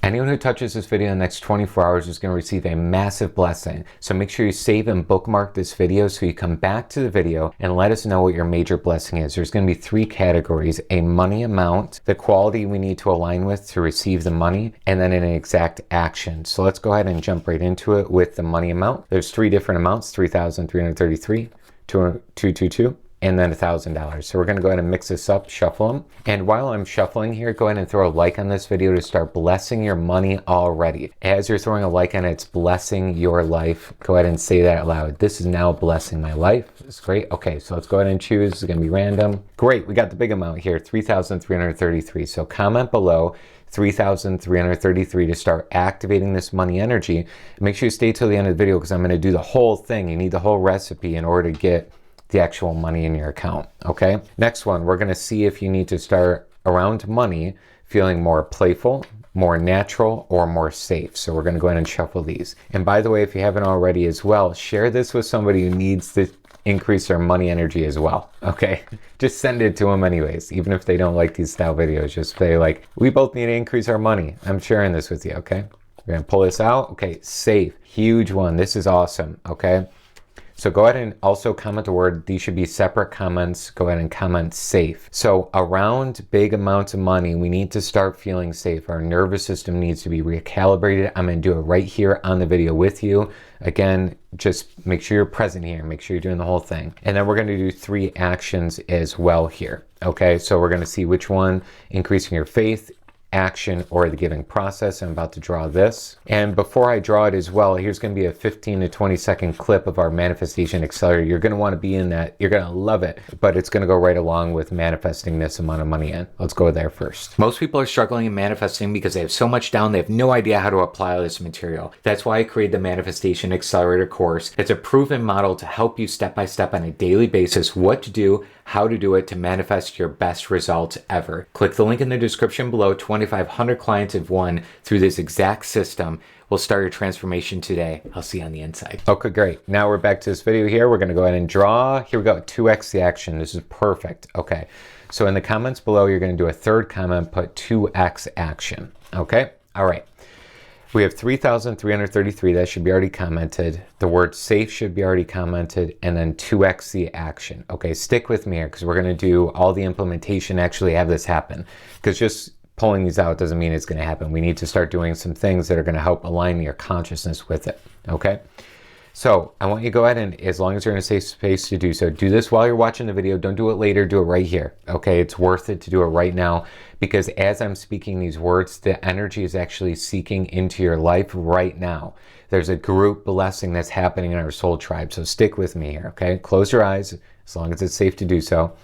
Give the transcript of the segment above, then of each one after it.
Anyone who touches this video in the next 24 hours is going to receive a massive blessing. So make sure you save and bookmark this video so you come back to the video and let us know what your major blessing is. There's going to be 3 categories: a money amount, the quality we need to align with to receive the money, and then an exact action. So let's go ahead and jump right into it with the money amount. There's 3 different amounts: $3,333, $222, and then $1,000. So we're going to go ahead and mix this up, shuffle them. And while I'm shuffling here, go ahead and throw a like on this video to start blessing your money already. As you're throwing a like on it, it's blessing your life. Go ahead and say that out loud. This is now blessing my life. It's great. Okay, so let's go ahead and choose. It's going to be random. Great, we got the big amount here, $3,333. So comment below $3,333 to start activating this money energy. Make sure you stay till the end of the video because I'm going to do the whole thing. You need the whole recipe in order to get the actual money in your account. Okay, next one, we're going to see if you need to start around money feeling more playful, more natural, or more safe. So we're going to go ahead and shuffle these. And by the way, if you haven't already as well, share this with somebody who needs to increase their money energy as well. Okay, just send it to them anyways, even if they don't like these style videos. Just say like, we both need to increase our money. I'm sharing this with you. Okay, we're going to pull this out. Okay, safe, huge one. This is awesome. Okay, so go ahead and also comment the word. These should be separate comments. Go ahead and comment safe. So around big amounts of money, we need to start feeling safe. Our nervous system needs to be recalibrated. I'm going to do it right here on the video with you. Again, just make sure you're present here. Make sure you're doing the whole thing. And then we're going to do 3 actions as well here. Okay, so we're going to see which one: increasing your faith, action, or the giving process. I'm about to draw this. And before I draw it as well, here's going to be a 15 to 20 second clip of our manifestation accelerator. You're going to want to be in that. You're going to love it, but it's going to go right along with manifesting this amount of money in. Let's go there first. Most people are struggling in manifesting because they have so much down, they have no idea how to apply this material. That's why I created the Manifestation Accelerator course. It's a proven model to help you step by step on a daily basis what to do, how to do it to manifest your best results ever. Click the link in the description below. 2,500 clients have won through this exact system. We'll start your transformation today. I'll see you on the inside. Okay, great. Now we're back to this video here. We're going to go ahead and draw. Here we go. 2x the action. This is perfect. Okay. So in the comments below, you're going to do a third comment, put 2x action. Okay. All right. We have 3,333. That should be already commented. The word safe should be already commented, and then 2x the action. Okay, stick with me here because we're going to do all the implementation, actually have this happen, because just pulling these out doesn't mean it's going to happen. We need to start doing some things that are going to help align your consciousness with it. Okay, so I want you to go ahead and, as long as you're in a safe space to do so, do this while you're watching the video. Don't do it later. Do it right here. Okay, it's worth it to do it right now, because as I'm speaking these words, the energy is actually seeking into your life right now. There's a group blessing that's happening in our soul tribe. So stick with me here. Okay, close your eyes as long as it's safe to do so.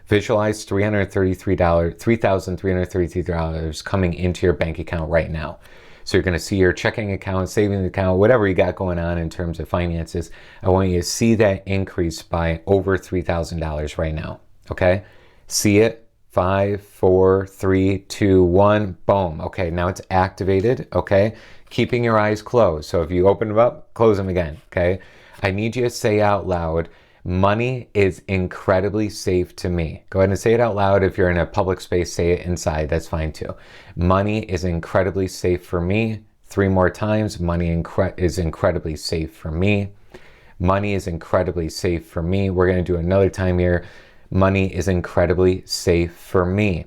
Visualize $3,333 coming into your bank account right now. So you're going to see your checking account, savings account, whatever you got going on in terms of finances. I want you to see that increase by over $3,000 right now. Okay, see it. 5, 4, 3, 2, 1, boom. Okay, now it's activated. Okay, keeping your eyes closed. So if you open them up, close them again. Okay, I need you to say out loud, money is incredibly safe to me. Go ahead and say it out loud. If you're in a public space, say it inside. That's fine too. Money is incredibly safe for me. 3 more times. Money is incredibly safe for me. Money is incredibly safe for me. We're going to do another time here. Money is incredibly safe for me.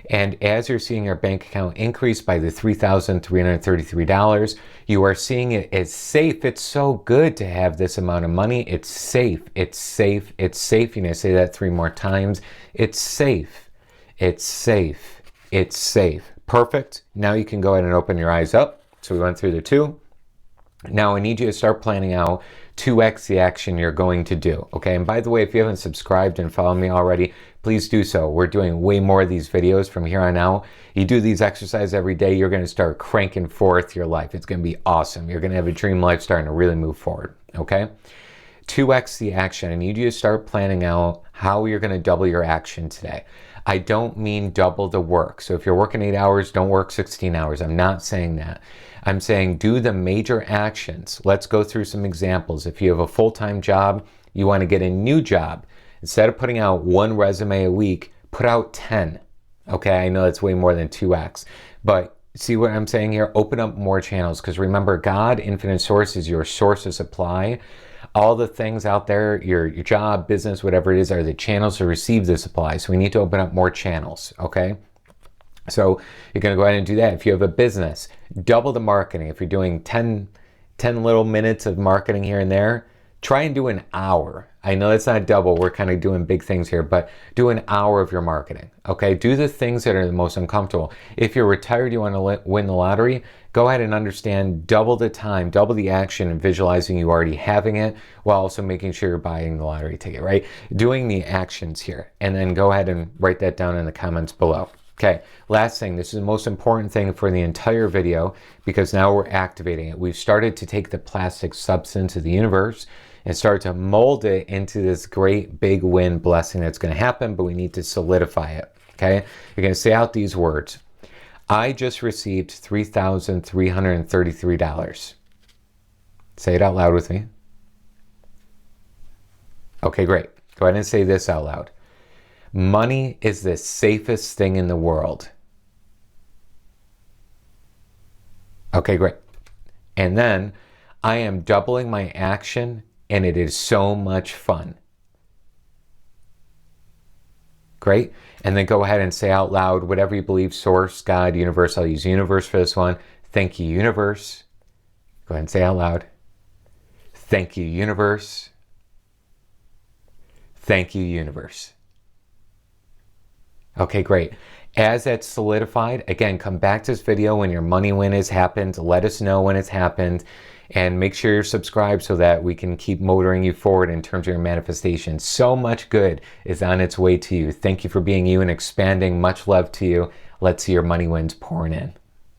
And as you're seeing your bank account increase by the $3,333, you are seeing it as safe. It's so good to have this amount of money. It's safe. It's safe. It's safe. You know, say that 3 more times. It's safe. It's safe. It's safe. Perfect. Now you can go ahead and open your eyes up. So we went through the 2. Now I need you to start planning out 2x the action you're going to do. Okay, and by the way, if you haven't subscribed and followed me already, please do so. We're doing way more of these videos from here on out. You do these exercises every day, you're going to start cranking forth your life. It's going to be awesome. You're going to have a dream life starting to really move forward. Okay, 2x the action. I need you to start planning out how you're going to double your action today. I don't mean double the work. So if you're working 8 hours, don't work 16 hours. I'm not saying that. I'm saying do the major actions. Let's go through some examples. If you have a full-time job, you want to get a new job. Instead of putting out 1 resume a week, put out 10. Okay, I know that's way more than 2x, but See what I'm saying here? Open up more channels, because remember, God, infinite source, is your source of supply. All the things out there, your job, business, whatever it is, are the channels to receive the supply. So we need to open up more channels, okay? So you're going to go ahead and do that. If you have a business, double the marketing. If you're doing 10 little minutes of marketing here and there, try and do an hour. I know it's not double. We're kind of doing big things here, but do an hour of your marketing, okay? Do the things that are the most uncomfortable. If you're retired, you want to win the lottery, go ahead and understand double the time, double the action, and visualizing you already having it, while also making sure you're buying the lottery ticket, right? Doing the actions here, and then go ahead and write that down in the comments below. Okay, last thing, this is the most important thing for the entire video, because now we're activating it. We've started to take the plastic substance of the universe and start to mold it into this great big win blessing that's going to happen, but we need to solidify it. Okay, you're going to say out these words. I just received $3,333. Say it out loud with me. Okay, great. Go ahead and say this out loud. Money is the safest thing in the world. Okay, great. And then I am doubling my action, and it is so much fun. Great. And then go ahead and say out loud whatever you believe, source, God, universe. I'll use universe for this one. Thank you, universe. Go ahead and say out loud. Thank you, universe. Thank you, universe. Okay, great. As that's solidified, again, come back to this video when your money win has happened. Let us know when it's happened, and make sure you're subscribed so that we can keep motoring you forward in terms of your manifestation. So much good is on its way to you. Thank you for being you and expanding. Much love to you. Let's see your money wins pouring in.